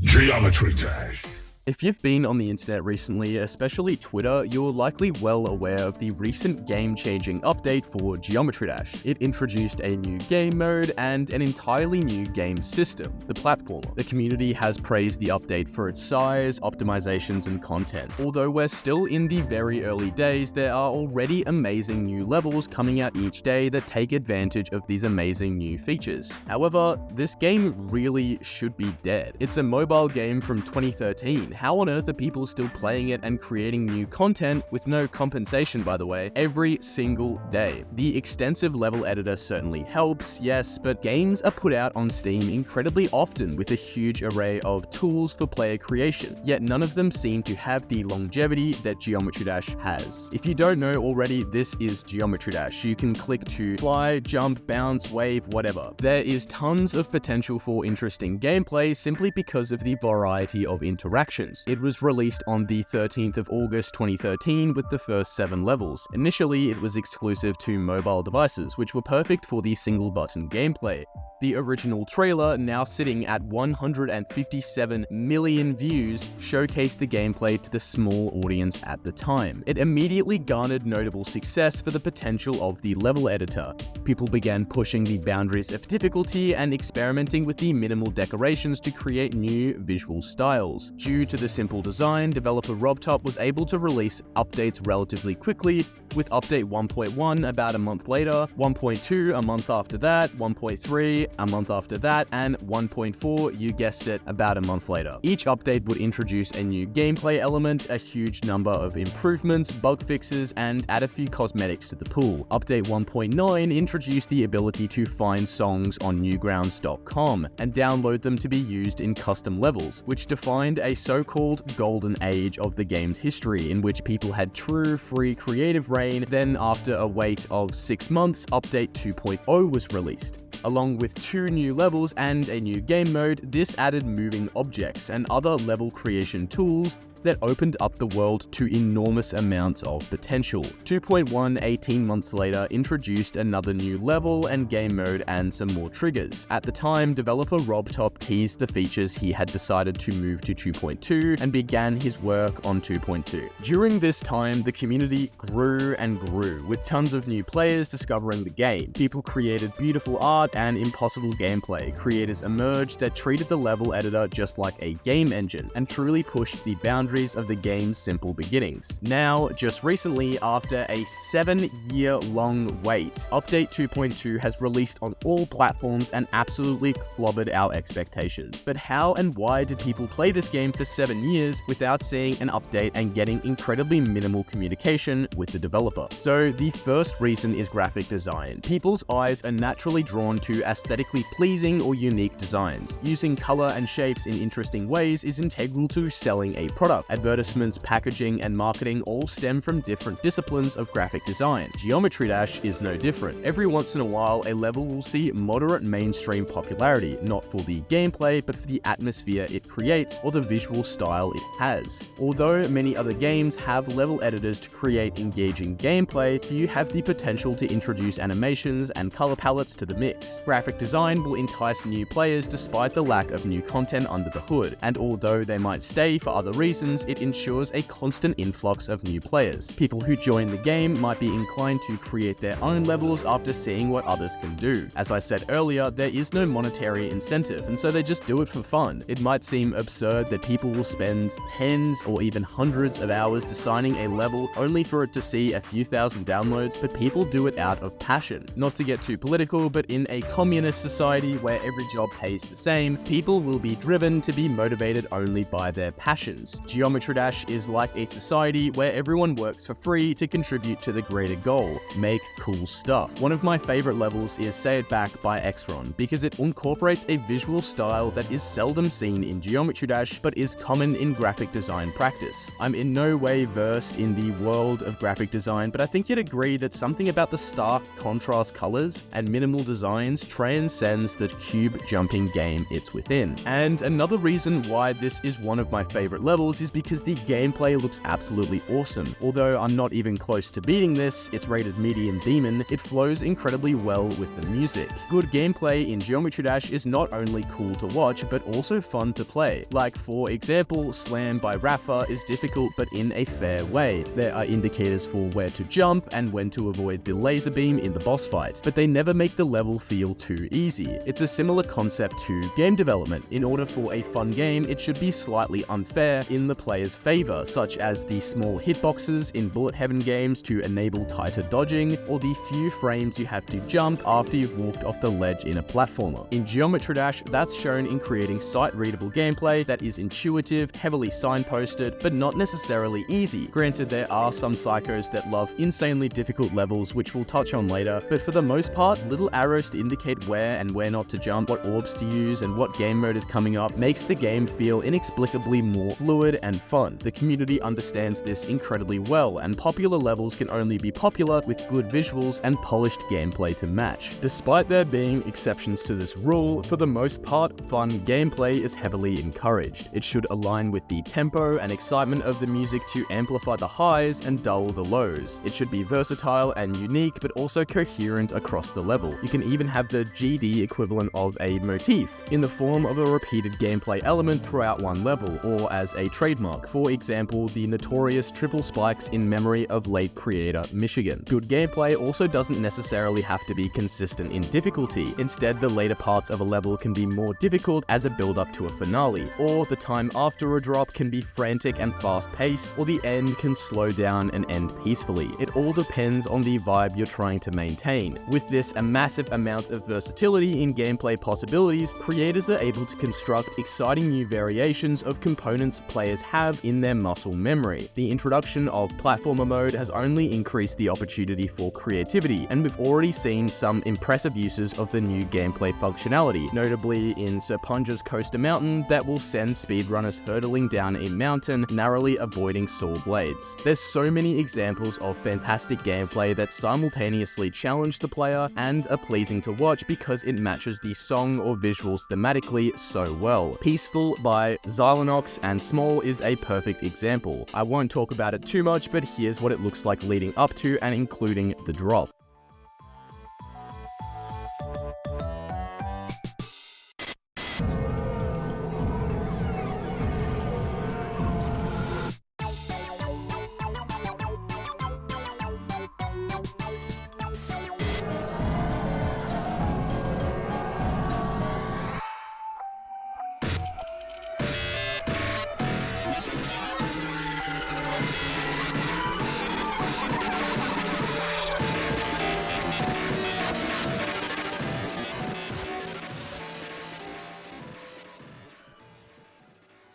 Geometry Dash. If you've been on the internet recently, especially Twitter, you're likely well aware of the recent game-changing update for Geometry Dash. It introduced a new game mode and an entirely new game system, the platformer. The community has praised the update for its size, optimizations, and content. Although we're still in the very early days, there are already amazing new levels coming out each day that take advantage of these amazing new features. However, this game really should be dead. It's a mobile game from 2013. How on earth are people still playing it and creating new content, with no compensation by the way, every single day? The extensive level editor certainly helps, yes, but games are put out on Steam incredibly often with a huge array of tools for player creation, yet none of them seem to have the longevity that Geometry Dash has. If you don't know already, this is Geometry Dash. You can click to fly, jump, bounce, wave, whatever. There is tons of potential for interesting gameplay simply because of the variety of interactions. It was released on the 13th of August 2013 with the first 7 levels. Initially, it was exclusive to mobile devices, which were perfect for the single-button gameplay. The original trailer, now sitting at 157 million views, showcased the gameplay to the small audience at the time. It immediately garnered notable success for the potential of the level editor. People began pushing the boundaries of difficulty and experimenting with the minimal decorations to create new visual styles. Due to the simple design, developer RobTop was able to release updates relatively quickly, with update 1.1 about a month later, 1.2 a month after that, 1.3 a month after that, and 1.4, you guessed it, about a month later. Each update would introduce a new gameplay element, a huge number of improvements, bug fixes, and add a few cosmetics to the pool. Update 1.9 introduced the ability to find songs on newgrounds.com and download them to be used in custom levels, which defined a so-called golden age of the game's history, in which people had true, free creative reign. Then, after a wait of 6 months, Update 2.0 was released. Along with 2 new levels and a new game mode, this added moving objects and other level creation tools that opened up the world to enormous amounts of potential. 2.1, 18 months later, introduced another new level and game mode and some more triggers. At the time, developer RobTop teased the features he had decided to move to 2.2 and began his work on 2.2. During this time, the community grew and grew, with tons of new players discovering the game. People created beautiful art and impossible gameplay. Creators emerged that treated the level editor just like a game engine and truly pushed the boundaries of the game's simple beginnings. Now, just recently, after a 7-year-long wait, Update 2.2 has released on all platforms and absolutely clobbered our expectations. But how and why did people play this game for 7 years without seeing an update and getting incredibly minimal communication with the developer? So the first reason is graphic design. People's eyes are naturally drawn to aesthetically pleasing or unique designs. Using color and shapes in interesting ways is integral to selling a product. Advertisements, packaging, and marketing all stem from different disciplines of graphic design. Geometry Dash is no different. Every once in a while, a level will see moderate mainstream popularity, not for the gameplay, but for the atmosphere it creates or the visual style it has. Although many other games have level editors to create engaging gameplay, few have the potential to introduce animations and color palettes to the mix. Graphic design will entice new players despite the lack of new content under the hood, and although they might stay for other reasons, it ensures a constant influx of new players. People who join the game might be inclined to create their own levels after seeing what others can do. As I said earlier, there is no monetary incentive, and so they just do it for fun. It might seem absurd that people will spend tens or even hundreds of hours designing a level only for it to see a few thousand downloads, but people do it out of passion. Not to get too political, but in a communist society where every job pays the same, people will be driven to be motivated only by their passions. Geometry Dash is like a society where everyone works for free to contribute to the greater goal, make cool stuff. One of my favorite levels is Say It Back by Xron, because it incorporates a visual style that is seldom seen in Geometry Dash, but is common in graphic design practice. I'm in no way versed in the world of graphic design, but I think you'd agree that something about the stark contrast colors and minimal designs transcends the cube jumping game it's within. And another reason why this is one of my favorite levels is is because the gameplay looks absolutely awesome. Although I'm not even close to beating this, it's rated medium demon, it flows incredibly well with the music. Good gameplay in Geometry Dash is not only cool to watch, but also fun to play. Like for example, Slam by Rafa is difficult but in a fair way. There are indicators for where to jump and when to avoid the laser beam in the boss fight, but they never make the level feel too easy. It's a similar concept to game development. In order for a fun game, it should be slightly unfair in the player's favor, such as the small hitboxes in bullet heaven games to enable tighter dodging, or the few frames you have to jump after you've walked off the ledge in a platformer. In Geometry Dash, that's shown in creating sight-readable gameplay that is intuitive, heavily signposted, but not necessarily easy. Granted, there are some psychos that love insanely difficult levels, which we'll touch on later, but for the most part, little arrows to indicate where and where not to jump, what orbs to use, and what game mode is coming up makes the game feel inexplicably more fluid and fun. The community understands this incredibly well, and popular levels can only be popular with good visuals and polished gameplay to match. Despite there being exceptions to this rule, for the most part, fun gameplay is heavily encouraged. It should align with the tempo and excitement of the music to amplify the highs and dull the lows. It should be versatile and unique, but also coherent across the level. You can even have the GD equivalent of a motif, in the form of a repeated gameplay element throughout one level, or as a trademark. For example, the notorious triple spikes in memory of late creator Michigan. Good gameplay also doesn't necessarily have to be consistent in difficulty. Instead, the later parts of a level can be more difficult as a build-up to a finale, or the time after a drop can be frantic and fast-paced, or the end can slow down and end peacefully. It all depends on the vibe you're trying to maintain. With this a massive amount of versatility in gameplay possibilities, creators are able to construct exciting new variations of components players have in their muscle memory. The introduction of platformer mode has only increased the opportunity for creativity, and we've already seen some impressive uses of the new gameplay functionality, notably in Sir Punja's Coaster Mountain that will send speedrunners hurtling down a mountain, narrowly avoiding saw blades. There's so many examples of fantastic gameplay that simultaneously challenge the player and are pleasing to watch because it matches the song or visuals thematically so well. Peaceful by Xylonox and Small is a perfect example. I won't talk about it too much, but here's what it looks like leading up to and including the drop.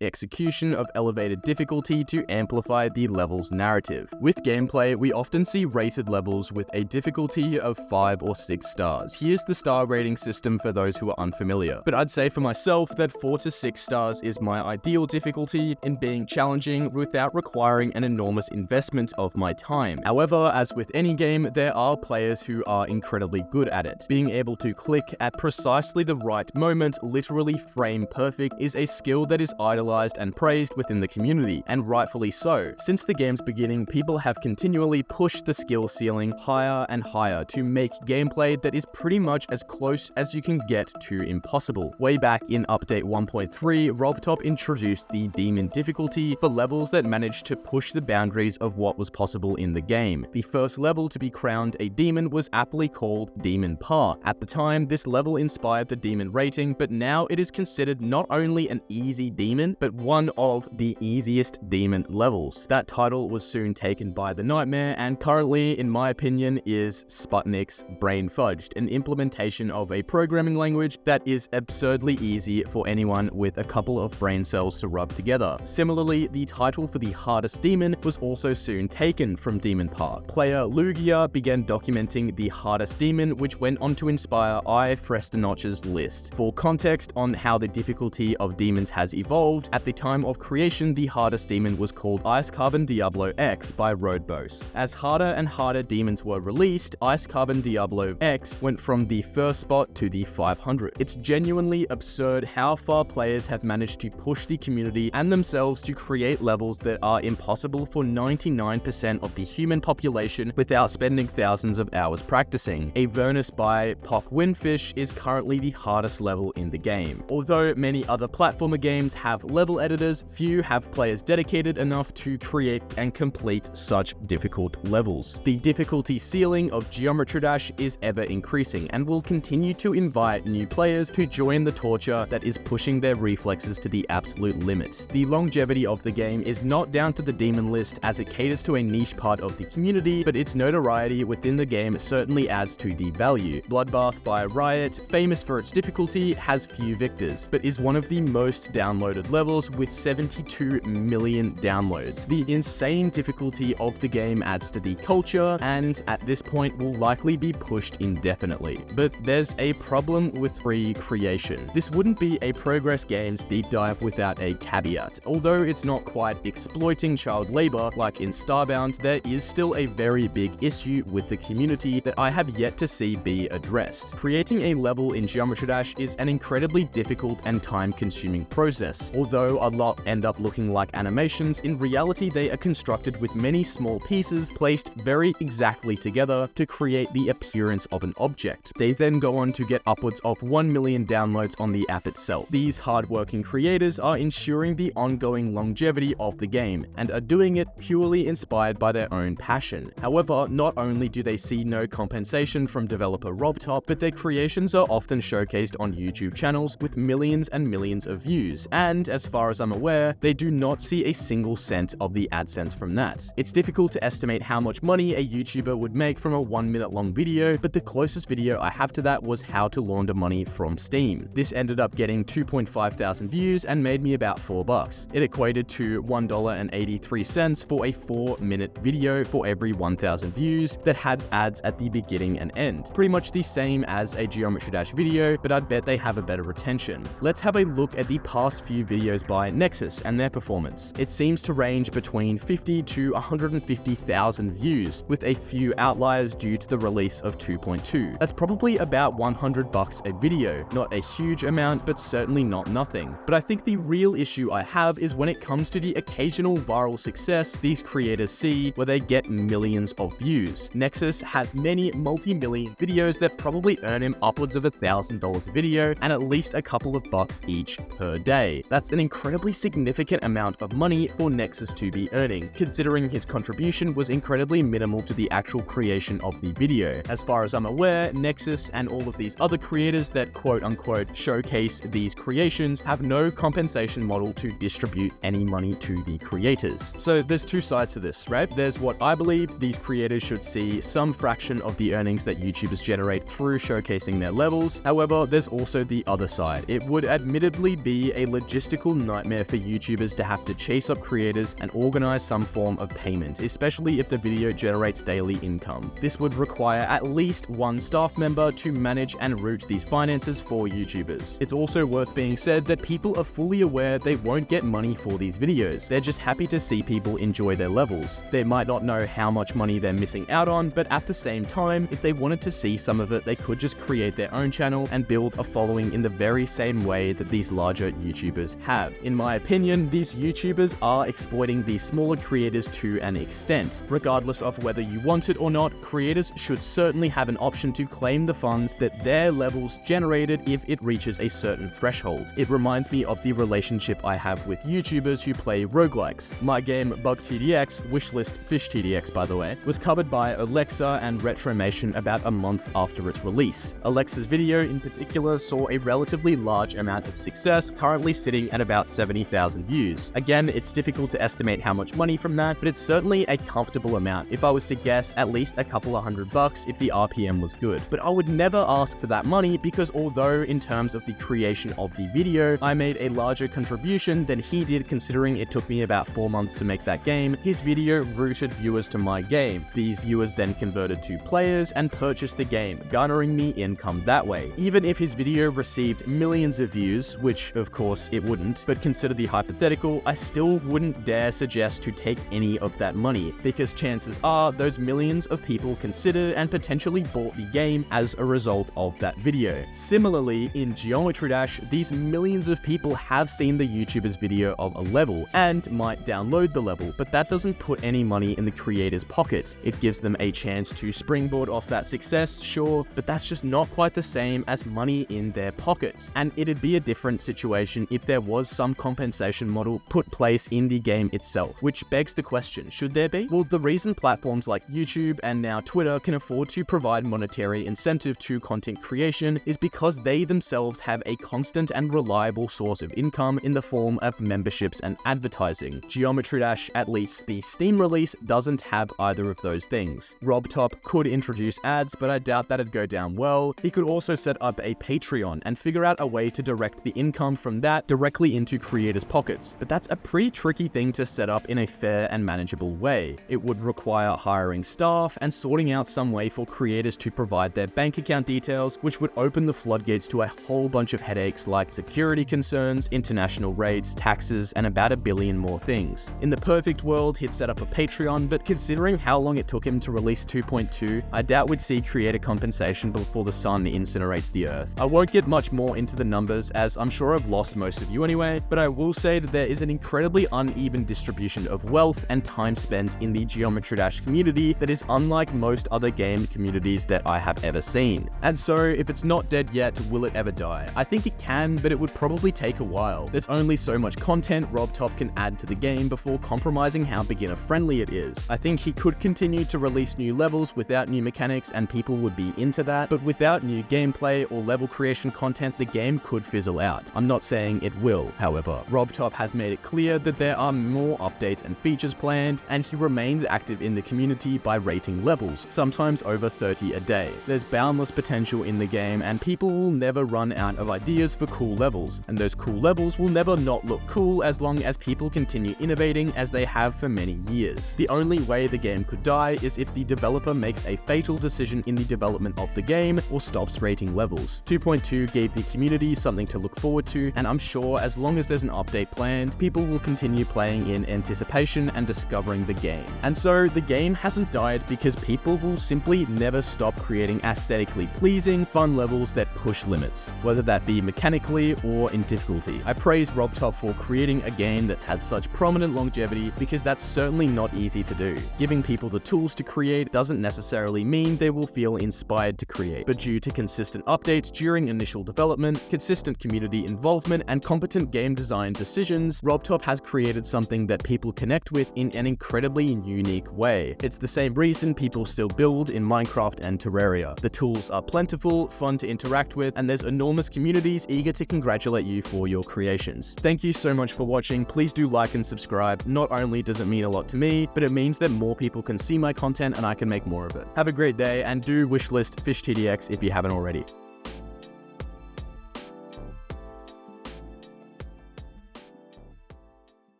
Execution of elevated difficulty to amplify the level's narrative. With gameplay, we often see rated levels with a difficulty of 5 or 6 stars. Here's the star rating system for those who are unfamiliar. But I'd say for myself that 4 to 6 stars is my ideal difficulty in being challenging without requiring an enormous investment of my time. However, as with any game, there are players who are incredibly good at it. Being able to click at precisely the right moment, literally frame perfect, is a skill that is idolized and praised within the community, and rightfully so. Since the game's beginning, people have continually pushed the skill ceiling higher and higher to make gameplay that is pretty much as close as you can get to impossible. Way back in update 1.3, RobTop introduced the demon difficulty for levels that managed to push the boundaries of what was possible in the game. The first level to be crowned a demon was aptly called Demon Park. At the time, this level inspired the demon rating, but now it is considered not only an easy demon, but one of the easiest demon levels. That title was soon taken by the Nightmare, and currently, in my opinion, is Sputnik's Brain Fudged, an implementation of a programming language that is absurdly easy for anyone with a couple of brain cells to rub together. Similarly, the title for the hardest demon was also soon taken from Demon Park. Player Lugia began documenting the hardest demon, which went on to inspire I. Frestenotch's list. For context on how the difficulty of demons has evolved, quote, "At the time of creation, the hardest demon was called Ice Carbon Diablo X by Roadbose. As harder and harder demons were released, Ice Carbon Diablo X went from the first spot to the 500. It's genuinely absurd how far players have managed to push the community and themselves to create levels that are impossible for 99% of the human population without spending thousands of hours practicing. Avernus by Pock Windfish is currently the hardest level in the game. Although many other platformer games have level editors, few have players dedicated enough to create and complete such difficult levels. The difficulty ceiling of Geometry Dash is ever increasing and will continue to invite new players to join the torture that is pushing their reflexes to the absolute limit. The longevity of the game is not down to the demon list, as it caters to a niche part of the community, but its notoriety within the game certainly adds to the value. Bloodbath by Riot, famous for its difficulty, has few victors, but is one of the most downloaded levels with 72 million downloads. The insane difficulty of the game adds to the culture, and at this point will likely be pushed indefinitely. But there's a problem with free creation. This wouldn't be a Progress Games deep dive without a caveat. Although it's not quite exploiting child labor like in Starbound, there is still a very big issue with the community that I have yet to see be addressed. Creating a level in Geometry Dash is an incredibly difficult and time-consuming process. Although a lot end up looking like animations, in reality they are constructed with many small pieces placed very exactly together to create the appearance of an object. They then go on to get upwards of 1 million downloads on the app itself. These hardworking creators are ensuring the ongoing longevity of the game, and are doing it purely inspired by their own passion. However, not only do they see no compensation from developer RobTop, but their creations are often showcased on YouTube channels with millions and millions of views, and as far as I'm aware, they do not see a single cent of the AdSense from that. It's difficult to estimate how much money a YouTuber would make from a 1 minute long video, but the closest video I have to that was how to launder money from Steam. This ended up getting 2.5 thousand views and made me about $4. It equated to $1.83 for a 4-minute video for every 1,000 views that had ads at the beginning and end. Pretty much the same as a Geometry Dash video, but I'd bet they have a better retention. Let's have a look at the past few videos by Nexus and their performance. It seems to range between 50 to 150,000 views, with a few outliers due to the release of 2.2. That's probably about $100 a video. Not a huge amount, but certainly not nothing. But I think the real issue I have is when it comes to the occasional viral success these creators see where they get millions of views. Nexus has many multi-million videos that probably earn him upwards of $1,000 a video and at least a couple of bucks each per day. That's an incredibly significant amount of money for Nexus to be earning, considering his contribution was incredibly minimal to the actual creation of the video. As far as I'm aware, Nexus and all of these other creators that quote-unquote showcase these creations have no compensation model to distribute any money to the creators. So there's two sides to this, right? There's what I believe these creators should see some fraction of the earnings that YouTubers generate through showcasing their levels. However, there's also the other side. It would admittedly be a logistical nightmare for YouTubers to have to chase up creators and organize some form of payment, especially if the video generates daily income. This would require at least one staff member to manage and route these finances for YouTubers. It's also worth being said that people are fully aware they won't get money for these videos. They're just happy to see people enjoy their levels. They might not know how much money they're missing out on, but at the same time, if they wanted to see some of it, they could just create their own channel and build a following in the very same way that these larger YouTubers have. In my opinion, these YouTubers are exploiting these smaller creators to an extent. Regardless of whether you want it or not, creators should certainly have an option to claim the funds that their levels generated if it reaches a certain threshold. It reminds me of the relationship I have with YouTubers who play roguelikes. My game BugTDX, Wishlist Fish TDX by the way, was covered by Alexa and Retromation about a month after its release. Alexa's video in particular saw a relatively large amount of success, currently sitting at about 70,000 views. Again, it's difficult to estimate how much money from that, but it's certainly a comfortable amount. If I was to guess, at least a couple of $100 if the RPM was good. But I would never ask for that money because although in terms of the creation of the video, I made a larger contribution than he did considering it took me about 4 months to make that game, his video routed viewers to my game. These viewers then converted to players and purchased the game, garnering me income that way. Even if his video received millions of views, which of course it wouldn't, development, but consider the hypothetical, I still wouldn't dare suggest to take any of that money, because chances are those millions of people considered and potentially bought the game as a result of that video. Similarly, in Geometry Dash, these millions of people have seen the YouTuber's video of a level and might download the level, but that doesn't put any money in the creator's pocket. It gives them a chance to springboard off that success, sure, but that's just not quite the same as money in their pocket. And it'd be a different situation if there was some compensation model put place in the game itself, which begs the question, should there be? Well, the reason platforms like YouTube and now Twitter can afford to provide monetary incentive to content creation is because they themselves have a constant and reliable source of income in the form of memberships and advertising. Geometry Dash, at least the Steam release, doesn't have either of those things. RobTop could introduce ads, but I doubt that'd go down well. He could also set up a Patreon and figure out a way to direct the income from that directly into creators' pockets, but that's a pretty tricky thing to set up in a fair and manageable way. It would require hiring staff and sorting out some way for creators to provide their bank account details, which would open the floodgates to a whole bunch of headaches like security concerns, international rates, taxes, and about a billion more things. In the perfect world, he'd set up a Patreon, but considering how long it took him to release 2.2, I doubt we'd see creator compensation before the sun incinerates the earth. I won't get much more into the numbers, as I'm sure I've lost most of you anyway, but I will say that there is an incredibly uneven distribution of wealth and time spent in the Geometry Dash community that is unlike most other game communities that I have ever seen. And so, if it's not dead yet, will it ever die? I think it can, but it would probably take a while. There's only so much content RobTop can add to the game before compromising how beginner-friendly it is. I think he could continue to release new levels without new mechanics and people would be into that, but without new gameplay or level creation content, the game could fizzle out. I'm not saying it will, however. RobTop has made it clear that there are more updates and features planned, and he remains active in the community by rating levels, sometimes over 30 a day. There's boundless potential in the game, and people will never run out of ideas for cool levels, and those cool levels will never not look cool as long as people continue innovating as they have for many years. The only way the game could die is if the developer makes a fatal decision in the development of the game or stops rating levels. 2.2 gave the community something to look forward to, and I'm sure as long as there's an update planned, people will continue playing in anticipation and discovering the game. And so the game hasn't died because people will simply never stop creating aesthetically pleasing, fun levels that push limits, whether that be mechanically or in difficulty. I praise RobTop for creating a game that's had such prominent longevity because that's certainly not easy to do. Giving people the tools to create doesn't necessarily mean they will feel inspired to create, but due to consistent updates during initial development, consistent community involvement, and competent game design decisions, RobTop has created something that people connect with in an incredibly unique way. It's the same reason people still build in Minecraft and Terraria. The tools are plentiful, fun to interact with, and there's enormous communities eager to congratulate you for your creations. Thank you so much for watching. Please do like and subscribe. Not only does it mean a lot to me, but it means that more people can see my content and I can make more of it. Have a great day, and do wishlist FishTDX if you haven't already.